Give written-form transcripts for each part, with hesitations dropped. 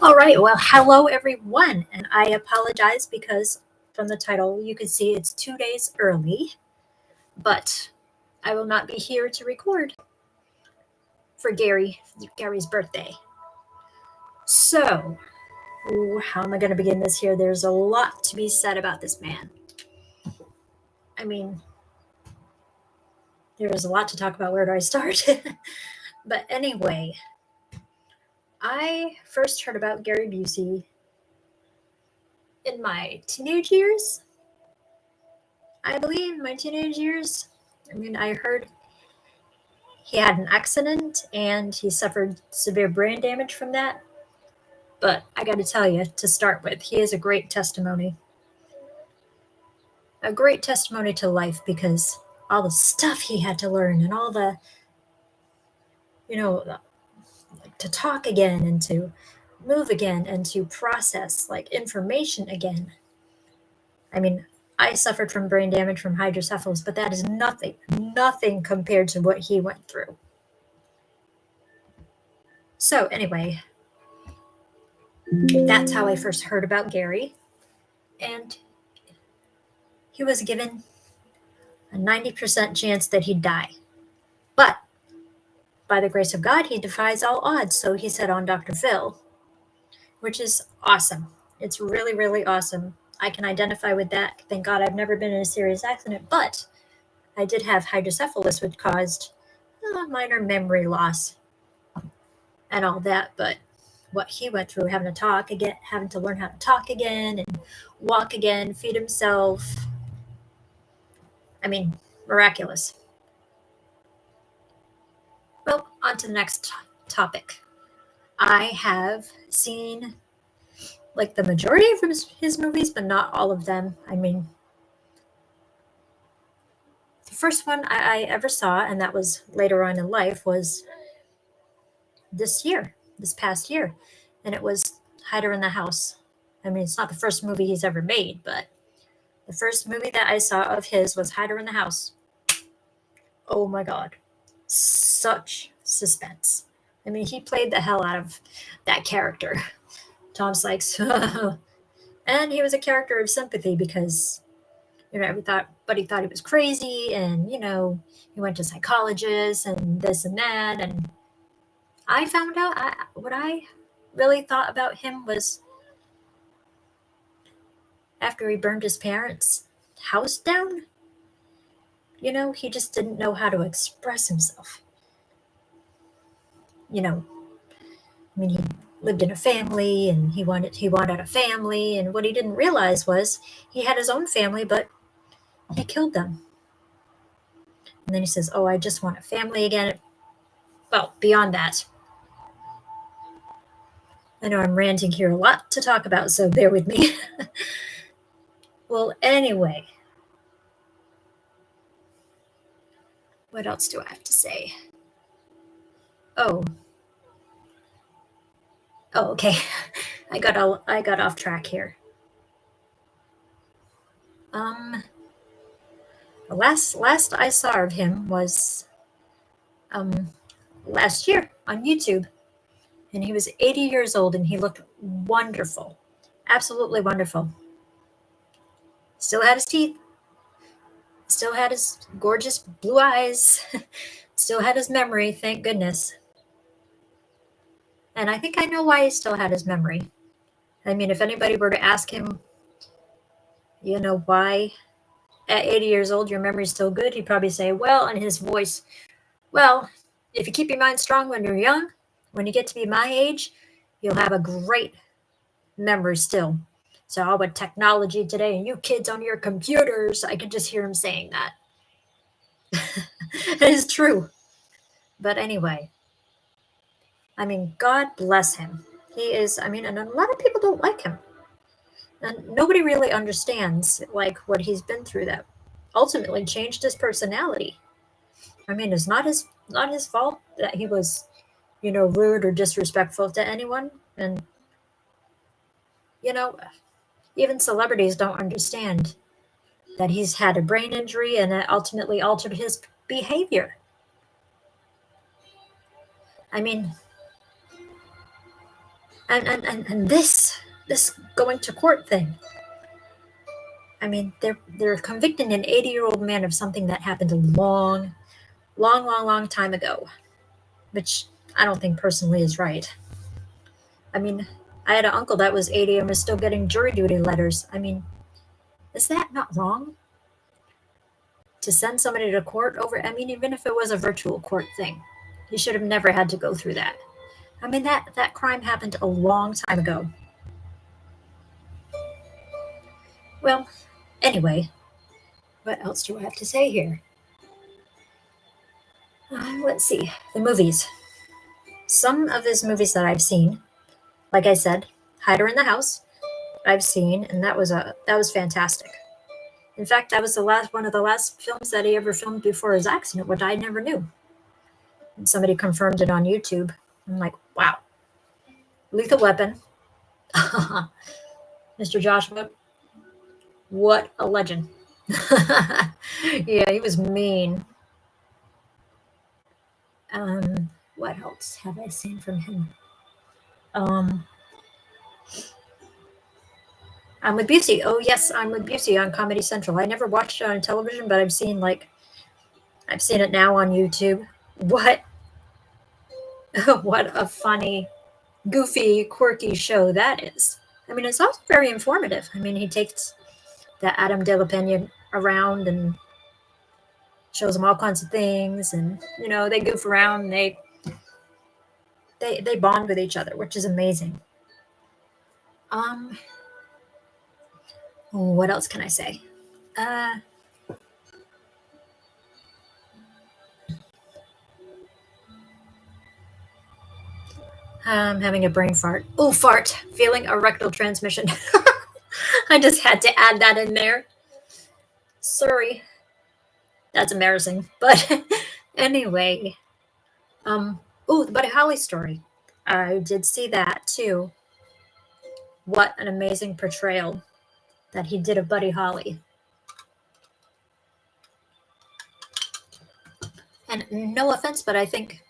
All right, well, hello everyone, and I apologize because from the title you can see it's 2 days early, but I will not be here to record for Gary's birthday. So, how am I going to begin this here? There's a lot to be said about this man. I mean, there's a lot to talk about. Where do I start? But anyway, I first heard about Gary Busey in my teenage years. I believe my teenage years. I heard he had an accident and he suffered severe brain damage from that. But I got to tell you, to start with, he is a great testimony. A great testimony to life because all the stuff he had to learn and all the, to talk again and to move again and to process information again. I suffered from brain damage from hydrocephalus, but that is nothing compared to what he went through. So anyway, that's how I first heard about Gary. And he was given a 90% chance that he'd die. But by the grace of God, he defies all odds. So he said on Dr. Phil, which is awesome. It's really, really awesome. I can identify with that. Thank God I've never been in a serious accident, but I did have hydrocephalus, which caused minor memory loss and all that. But what he went through, having to learn how to talk again and walk again, feed himself. Miraculous. Well, on to the next topic. I have seen the majority of his movies, but not all of them. The first one I ever saw, and that was later on in life, was this past year, and it was Hider in the House. It's not the first movie he's ever made, but the first movie that I saw of his was Hider in the House. Oh my God. Such suspense. He played the hell out of that character, Tom Sykes. And he was a character of sympathy because, everybody thought he was crazy and, he went to psychologists and this and that. And I found out what I really thought about him was after he burned his parents' house down, he just didn't know how to express himself. He lived in a family and he wanted a family, and what he didn't realize was he had his own family, but he killed them. And then he says, I just want a family again. Well, beyond that, I know I'm ranting here, a lot to talk about, so bear with me. Well, anyway, what else do I have to say? Okay. I got off track here. The last I saw of him was last year on YouTube, and he was 80 years old, and he looked wonderful, absolutely wonderful. Still had his teeth, still had his gorgeous blue eyes, still had his memory, thank goodness. And I think I know why he still had his memory. If anybody were to ask him, why at 80 years old your memory's still good, he'd probably say, well, in his voice, well, if you keep your mind strong when you're young, when you get to be my age, you'll have a great memory still. So all with technology today and you kids on your computers, I could just hear him saying that. It is true. But anyway, God bless him. He is, and a lot of people don't like him. And nobody really understands what he's been through that ultimately changed his personality. It's not his fault that he was, rude or disrespectful to anyone. And, even celebrities don't understand that he's had a brain injury and it ultimately altered his behavior. And this going to court thing. I mean, they're convicting an 80-year-old man of something that happened a long time ago, which I don't think personally is right. I mean, I had an uncle that was 80 and was still getting jury duty letters. I mean, is that not wrong to send somebody to court over? I mean, even if it was a virtual court thing, he should have never had to go through that. I mean, that crime happened a long time ago. Well, anyway, what else do I have to say here? Let's see. The movies. Some of his movies that I've seen, like I said, Hider in the House, I've seen, and that was fantastic. In fact, that was one of the last films that he ever filmed before his accident, which I never knew. And somebody confirmed it on YouTube. I'm like, wow. Lethal Weapon. Mr. Joshua, what a legend. Yeah, he was mean. What else have I seen from him? I'm with Busey. Oh yes, I'm with Busey on Comedy Central. I never watched it on television, but I've seen it now on YouTube. What what a funny, goofy, quirky show that is. I mean, it's also very informative. I mean, he takes the Adam De La Pena around and shows him all kinds of things, and they goof around. And they bond with each other, which is amazing. What else can I say? I'm having a brain fart. Oh, fart! Feeling a rectal transmission. I just had to add that in there. Sorry. That's embarrassing. But anyway. The Buddy Holly story. I did see that too. What an amazing portrayal that he did of Buddy Holly. And no offense, but I think,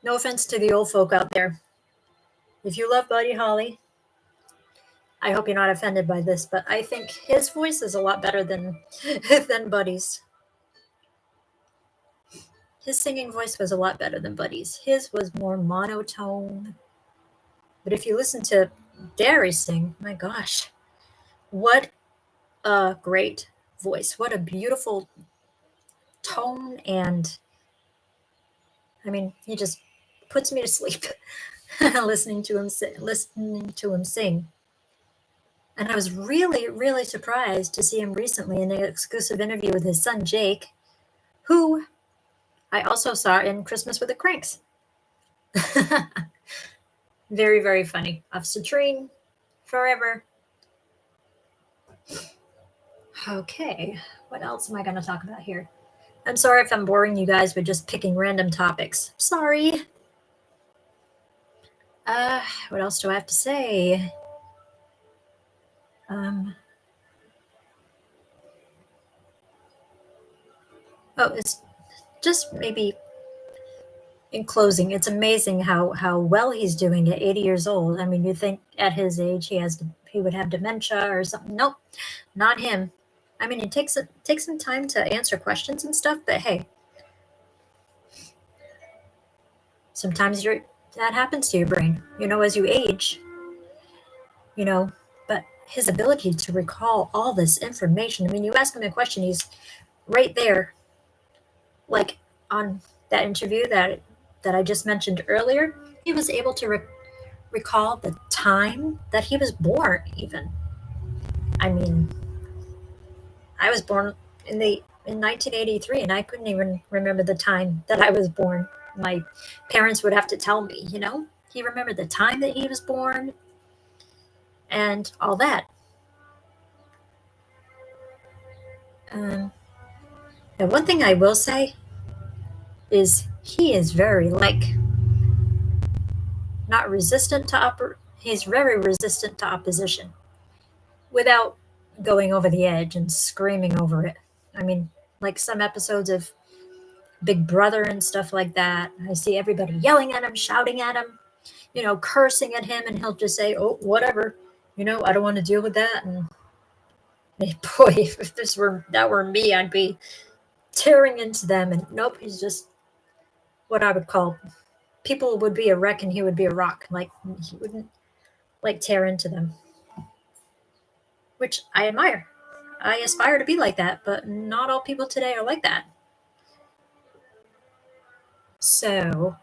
no offense to the old folk out there. If you love Buddy Holly, I hope you're not offended by this, but I think his voice is a lot better than Buddy's. His singing voice was a lot better than Buddy's. His was more monotone. But if you listen to Derry sing, my gosh, what a great voice. What a beautiful tone. And I mean, he just puts me to sleep listening to him sing. And I was really, really surprised to see him recently in an exclusive interview with his son, Jake, who I also saw in Christmas with the Cranks. Very, very funny. Officer Treen, forever. Okay, what else am I going to talk about here? I'm sorry if I'm boring you guys with just picking random topics. Sorry. What else do I have to say? It's just maybe in closing, it's amazing how well he's doing at 80 years old. I mean, you think at his age he would have dementia or something. Nope, not him. I mean, it takes some time to answer questions and stuff, but hey, sometimes that happens to your brain, as you age, but his ability to recall all this information. I mean, you ask him a question, he's right there, like on that interview that I just mentioned earlier. He was able to recall the time that he was born, even. I mean, I was born in 1983, and I couldn't even remember the time that I was born. My parents would have to tell me, He remembered the time that he was born and all that. And one thing I will say is he is very, not resistant to he's very resistant to opposition without going over the edge and screaming over it. I mean, like some episodes of Big Brother and stuff like that, I see everybody yelling at him, shouting at him. cursing at him, and he'll just say, "Oh, whatever, I don't want to deal with that." And boy, if that were me, I'd be tearing into them. And nope, he's just what I would call, people would be a wreck and he would be a rock. Like, he wouldn't like tear into them, which I admire. I aspire to be like that, but not all people today are like that. So,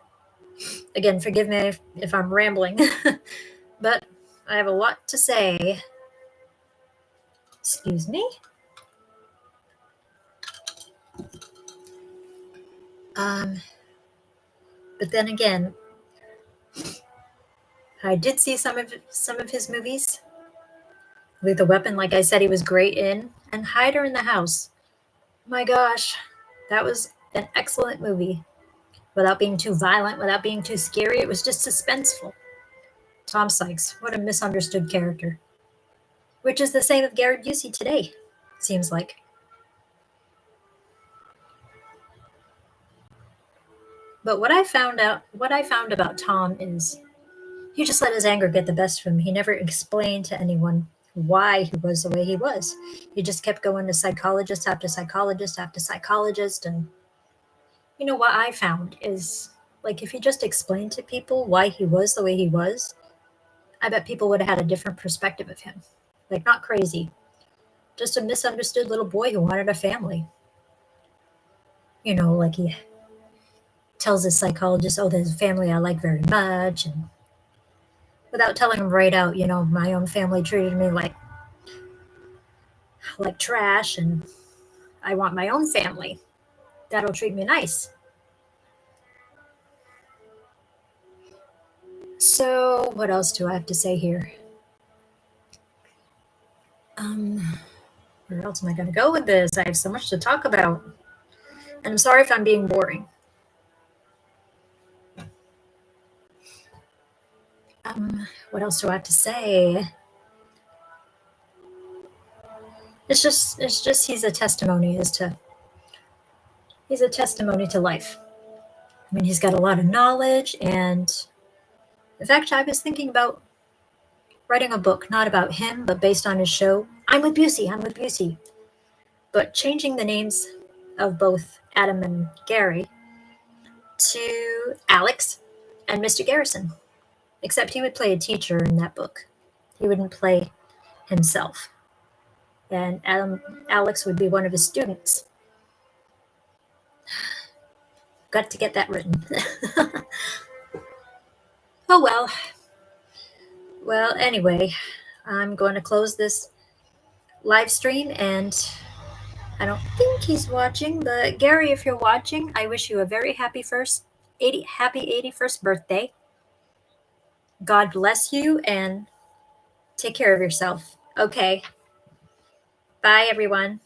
again, forgive me if I'm rambling, but I have a lot to say. Excuse me. But then again, I did see some of his movies. Lethal Weapon, like I said, he was great in, and Hider in the House. My gosh, that was an excellent movie. Without being too violent, without being too scary, it was just suspenseful. Tom Sykes, what a misunderstood character. Which is the same of Garrett Busey today, seems like. But what I found about Tom is he just let his anger get the best of him. He never explained to anyone why he was the way he was. He just kept going to psychologist after psychologist after psychologist. And what I found is, like, if he just explained to people why he was the way he was, I bet people would have had a different perspective of him. Like, not crazy, just a misunderstood little boy who wanted a family. Like, he tells his psychologist, "Oh, there's a family I like very much," and without telling him right out, my own family treated me like trash, and I want my own family that'll treat me nice. So, what else do I have to say here? Where else am I going to go with this? I have so much to talk about. And I'm sorry if I'm being boring. What else do I have to say? It's just he's a testimony to life. I mean, he's got a lot of knowledge, and in fact, I was thinking about writing a book, not about him, but based on his show. I'm with Busey. But changing the names of both Adam and Gary to Alex and Mr. Garrison. Except he would play a teacher in that book. He wouldn't play himself. And Alex would be one of his students. Got to get that written. Oh well. Well, anyway, I'm going to close this live stream, and I don't think he's watching, but Gary, if you're watching, I wish you a very happy 81st birthday. God bless you, and take care of yourself. Okay. Bye, everyone.